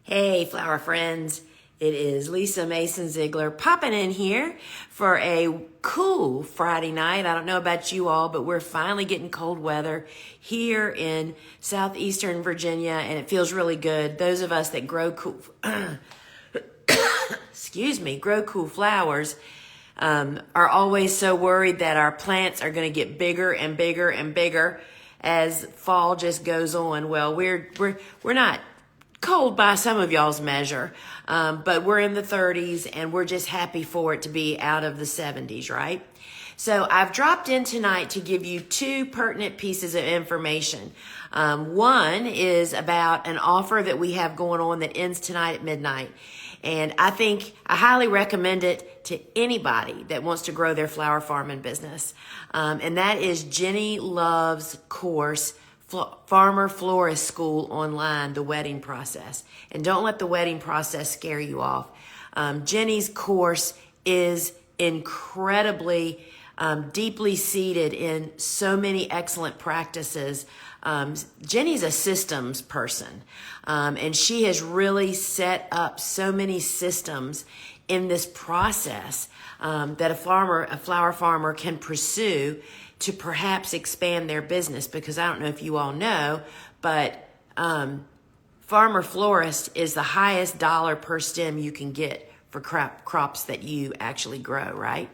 Hey, flower friends. It is Lisa Mason Ziegler popping in here for a cool Friday night. I don't know about you all, but we're finally getting cold weather here in southeastern Virginia, and it feels really good. Those of us that grow cool, grow cool flowers, are always so worried that our plants are going to get bigger and bigger and bigger as fall just goes on. Well, we're not cold by some of y'all's measure, but we're in the 30s and we're just happy for it to be out of the 70s, right? So I've dropped in tonight to give you two pertinent pieces of information. One is about an offer that we have going on that ends tonight at midnight. And I highly recommend it to anybody that wants to grow their flower farming business. And that is Jenny Love's course, Farmer Florist School online, the wedding process. And don't let the wedding process scare you off. Jenny's course is incredibly deeply seated in so many excellent practices. Jenny's a systems person, and she has really set up so many systems in this process that a flower farmer can pursue to perhaps expand their business. Because I don't know if you all know, but Farmer Florist is the highest dollar per stem you can get for crops that you actually grow, right?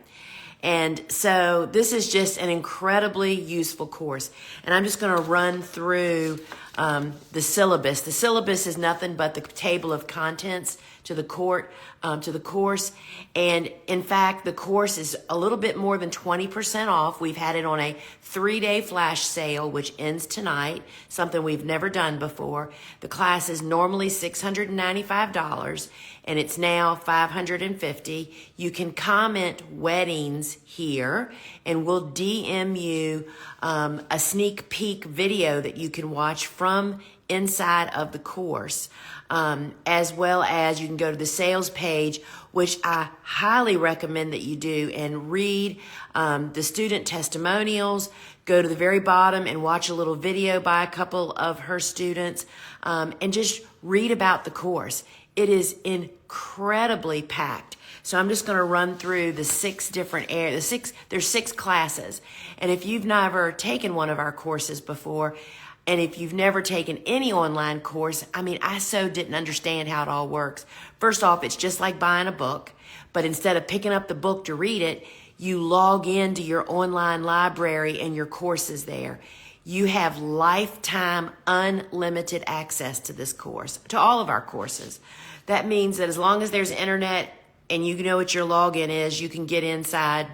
And so this is just an incredibly useful course. And I'm just going to run through the syllabus. The syllabus is nothing but the table of contents to the course. And in fact, the course is a little bit more than 20% off. We've had it on a 3-day flash sale, which ends tonight, something we've never done before. The class is normally $695, and it's now $550. You can comment weddings here, and we'll DM you a sneak peek video that you can watch from inside of the course, as well as you can go to the sales page, which I highly recommend that you do, and read the student testimonials. Go to the very bottom and watch a little video by a couple of her students, and just read about the course. It is incredibly packed. So I'm just going to run through the there's 6 classes. And if you've never taken one of our courses before, and if you've never taken any online course, I so didn't understand how it all works. First off, it's just like buying a book, but instead of picking up the book to read it, you log into your online library and your course is there. You have lifetime unlimited access to this course, to all of our courses. That means that as long as there's internet and you know what your login is, you can get inside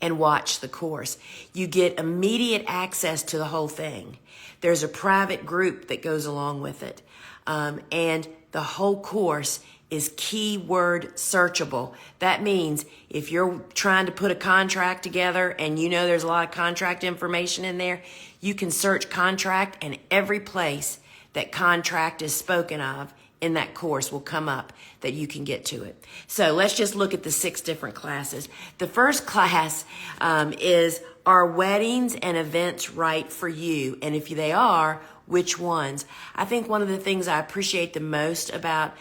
and watch the course. You get immediate access to the whole thing. There's a private group that goes along with it. And the whole course is keyword searchable. That means if you're trying to put a contract together and you know there's a lot of contract information in there, you can search contract, and every place that contract is spoken of in that course will come up that you can get to it. So let's just look at the 6 different classes. The first class is, are weddings and events right for you? And if they are, which ones? I think one of the things I appreciate the most about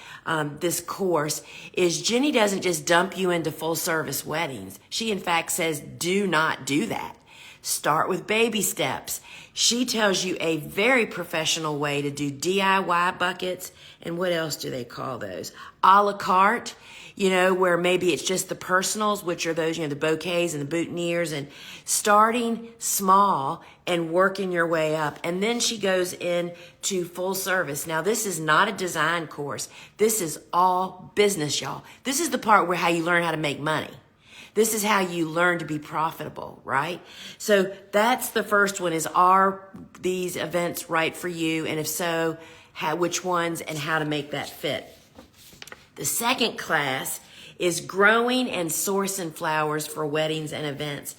this course is Jenny doesn't just dump you into full service weddings. She in fact says, do not do that. Start with baby steps. She tells you a very professional way to do DIY buckets. And what else do they call those? A la carte, where maybe it's just the personals, which are those, the bouquets and the boutonnieres, and starting small and working your way up. And then she goes into full service. Now, this is not a design course. This is all business, y'all. This is the part where how you learn how to make money. This is how you learn to be profitable, right? So that's the first one, is, are these events right for you? And if so, which ones, and how to make that fit. The second class is growing and sourcing flowers for weddings and events.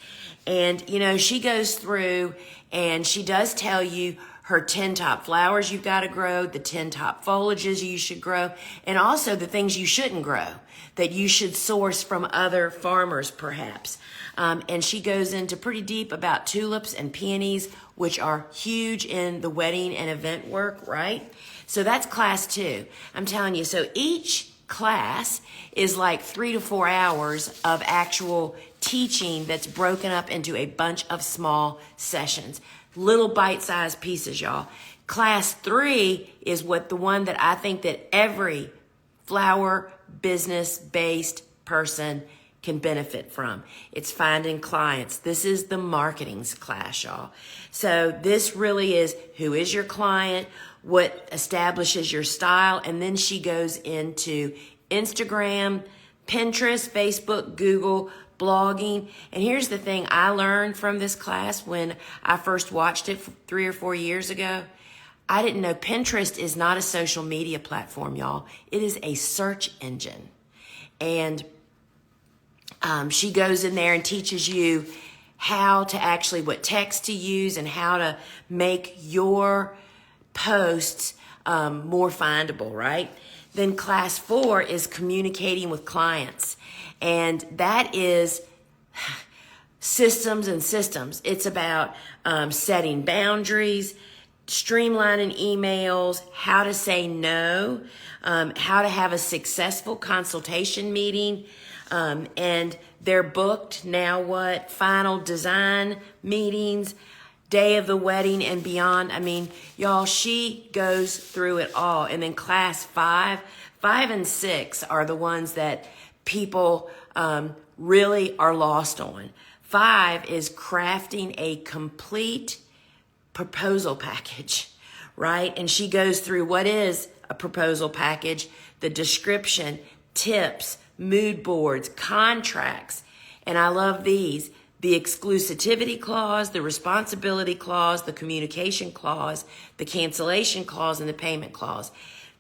And, she goes through and she does tell you her 10 top flowers you've got to grow, the 10 top foliages you should grow, and also the things you shouldn't grow, that you should source from other farmers perhaps. And she goes into pretty deep about tulips and peonies, which are huge in the wedding and event work, right? So that's class 2. I'm telling you, so each class is like 3 to 4 hours of actual teaching that's broken up into a bunch of small sessions, little bite-sized pieces, y'all. Class 3 is the one that I think that every flower business-based person can benefit from. It's finding clients. This is the marketing's class, y'all. So this really is who is your client, what establishes your style, and then she goes into Instagram, Pinterest, Facebook, Google, blogging. And here's the thing I learned from this class when I first watched it 3 or 4 years ago. I didn't know Pinterest is not a social media platform, y'all. It is a search engine. And she goes in there and teaches you how to actually, what text to use and how to make your posts more findable, right? Then class 4 is communicating with clients. And that is systems and systems. It's about setting boundaries, streamlining emails, how to say no, how to have a successful consultation meeting. And they're booked now final design meetings, day of the wedding and beyond. I mean, y'all, she goes through it all. And then class 5 and 6 are the ones that people really are lost on. 5 is crafting a complete proposal package, right? And she goes through what is a proposal package, the description, tips, mood boards, contracts. And I love these: the exclusivity clause, the responsibility clause, the communication clause, the cancellation clause, and the payment clause.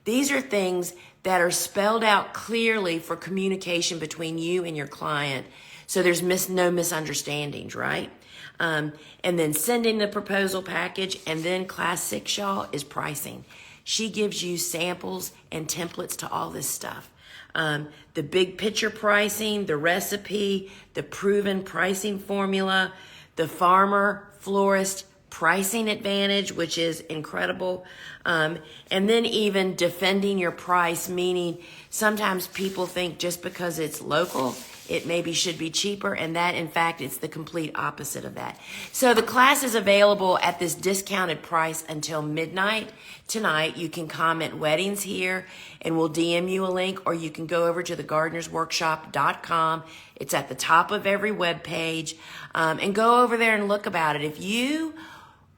These are things that are spelled out clearly for communication between you and your client, so there's no misunderstandings, right? And then sending the proposal package. And then class 6, y'all, is pricing. She gives you samples and templates to all this stuff. The big picture pricing, the recipe, the proven pricing formula, the farmer florist pricing advantage, which is incredible. And then even defending your price, meaning sometimes people think just because it's local, it maybe should be cheaper, and that, in fact, it's the complete opposite of that. So the class is available at this discounted price until midnight tonight. You can comment weddings here, and we'll DM you a link, or you can go over to thegardenersworkshop.com. It's at the top of every web page, and go over there and look about it. If you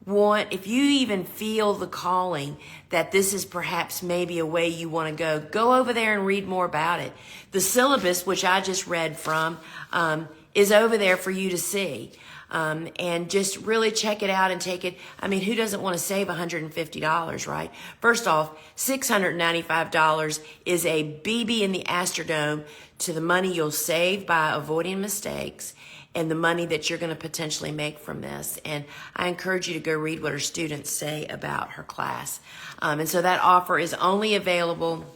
even feel the calling that this is perhaps maybe a way you want to go over there and read more about it. The syllabus, which I just read from, is over there for you to see. And just really check it out and take it. I mean, who doesn't want to save $150, right? First off, $695 is a BB in the Astrodome to the money you'll save by avoiding mistakes and the money that you're going to potentially make from this. And I encourage you to go read what her students say about her class. And so that offer is only available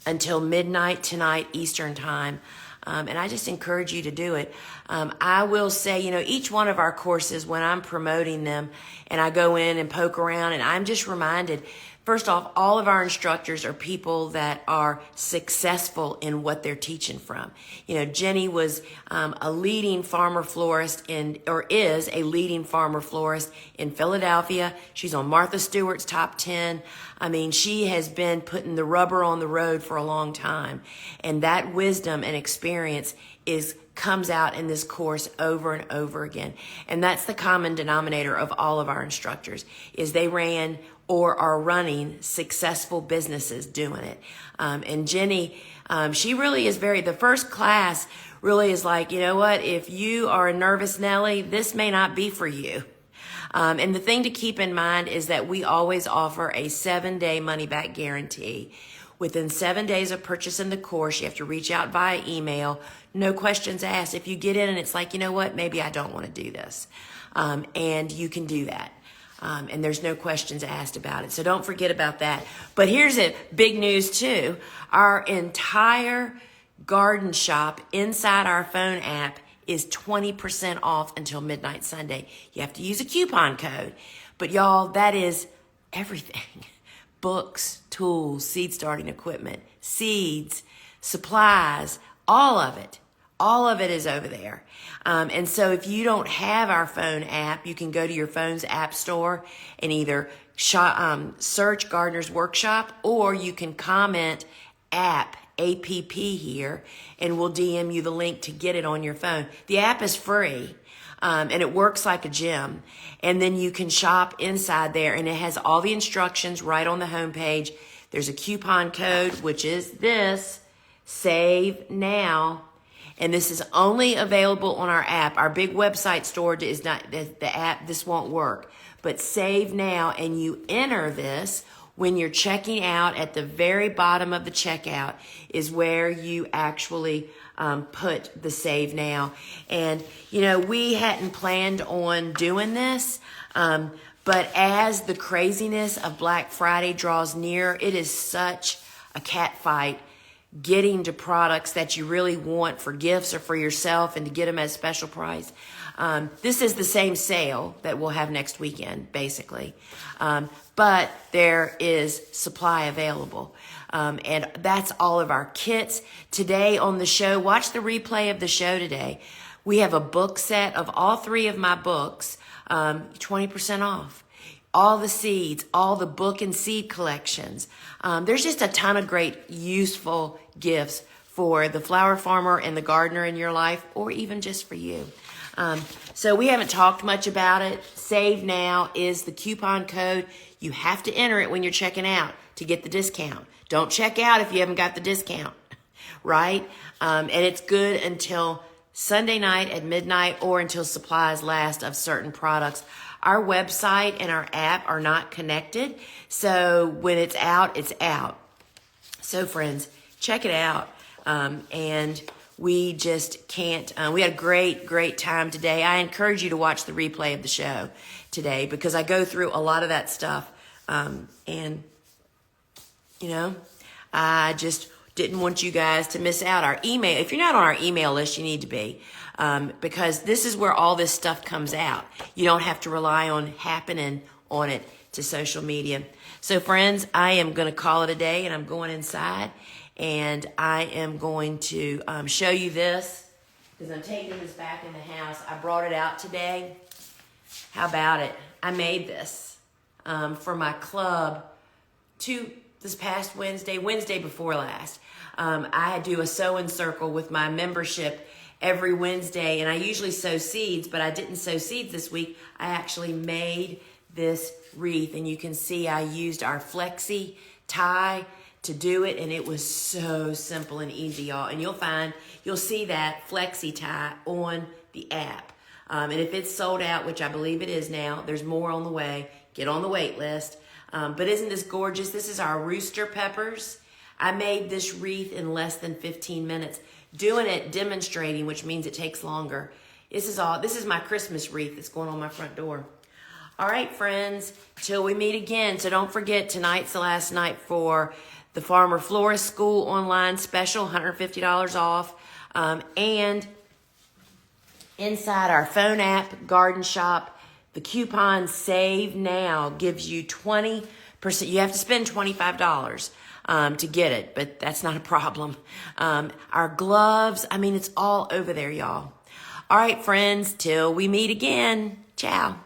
until midnight tonight, Eastern time. And I just encourage you to do it. I will say, each one of our courses, when I'm promoting them and I go in and poke around, and I'm just reminded, first off, all of our instructors are people that are successful in what they're teaching from. Jenny was a leading farmer florist is a leading farmer florist in Philadelphia. She's on Martha Stewart's top 10. I mean, she has been putting the rubber on the road for a long time. And that wisdom and experience comes out in this course over and over again. And that's the common denominator of all of our instructors, is they ran or are running successful businesses doing it. And Jenny, she really is the first class really is like, you know what, if you are a nervous Nelly, this may not be for you. And the thing to keep in mind is that we always offer a 7-day money-back guarantee. Within 7 days of purchasing the course, you have to reach out via email. No questions asked. If you get in and it's like, you know what, maybe I don't want to do this. And you can do that. And there's no questions asked about it. So don't forget about that. But here's big news too. Our entire garden shop inside our phone app is 20% off until midnight Sunday. You have to use a coupon code. But y'all, that is everything. books, tools, seed starting equipment, seeds, supplies, all of it. All of it is over there. And so if you don't have our phone app, you can go to your phone's app store and either search Gardener's Workshop, or you can comment app, APP here, and we'll DM you the link to get it on your phone. The app is free. And it works like a gym. And then you can shop inside there, and it has all the instructions right on the homepage. There's a coupon code, which is this, Save Now. And this is only available on our app. Our big website store is not, the app, this won't work. But Save Now, and you enter this when you're checking out. At the very bottom of the checkout is where you actually put the Save Now. And, you know, we hadn't planned on doing this, but as the craziness of Black Friday draws near, it is such a cat fight getting to products that you really want for gifts or for yourself, and to get them at a special price. This is the same sale that we'll have next weekend, basically. But there is supply available. And that's all of our kits. Today on the show, watch the replay of the show today. We have a book set of all 3 of my books, 20% off. All the seeds, all the book and seed collections. There's just a ton of great, useful gifts for the flower farmer and the gardener in your life, or even just for you. So we haven't talked much about it. Save Now is the coupon code. You have to enter it when you're checking out to get the discount. Don't check out if you haven't got the discount, right? And it's good until Sunday night at midnight, or until supplies last of certain products. Our website and our app are not connected, so when it's out, it's out. So friends, check it out. And we just can't, we had a great time today. I encourage you to watch the replay of the show today, because I go through a lot of that stuff. And, you know, I just didn't want you guys to miss out. Our email, if you're not on our email list, you need to be, because this is where all this stuff comes out. You don't have to rely on happening on it to social media. So friends, I am going to call it a day, and I'm going inside, and I am going to show you this, because I'm taking this back in the house. I brought it out today. How about it? I made this for my club this past Wednesday before last. I do a sewing circle with my membership every Wednesday, and I usually sow seeds, but I didn't sow seeds this week. I actually made this wreath, and you can see I used our flexi tie to do it, and it was so simple and easy, y'all. And you'll see that flexi tie on the app. And if it's sold out, which I believe it is now, there's more on the way. Get on the wait list. But isn't this gorgeous? This is our rooster peppers. I made this wreath in less than 15 minutes. Doing it, demonstrating, which means it takes longer. This is my Christmas wreath that's going on my front door. All right, friends, till we meet again. So don't forget, tonight's the last night for the Farmer Florist School online special, $150 off. And inside our phone app, Garden Shop, the coupon Save Now gives you 20%. You have to spend $25 to get it, but that's not a problem. Our gloves, I mean, it's all over there, y'all. All right, friends, till we meet again. Ciao.